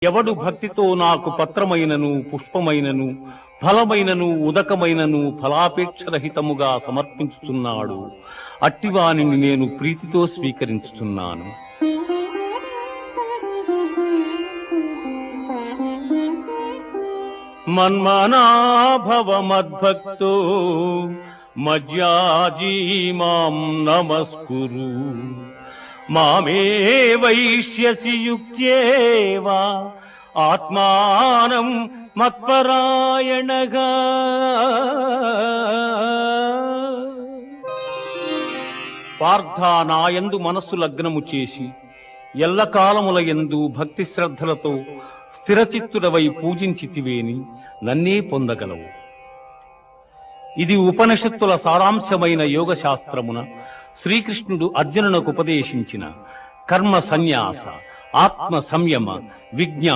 ఎవడు భక్తితో నాకు పత్రమైనను పుష్పమైనను ఫలమైనను ఉదకమైనను ఫలాపేక్షరహితముగా సమర్పించుచున్నాడు అట్టివానిని నేను ప్రీతితో స్వీకరించుచున్నాను. మన్మనాభవ మద్భక్తో మజ్యాజీ మాం నమస్కురు మామే వైష్యసి యుక్త్యేవా ఆత్మానం మత్పరాయణగా. పార్థ నాయందు మనస్సు లగ్నము చేసి ఎల్లకాలముల యందు భక్తి శ్రద్ధలతో స్థిరచిత్తుడవై పూజించితివేని నన్నే పొందగలవు. ఇది ఉపనిషత్తుల సారాంశమైన యోగ శాస్త్రమున శ్రీకృష్ణుడు అర్జునునకు ఉపదేశించిన కర్మ సన్యాస, ఆత్మ సంయమ, విజ్ఞాన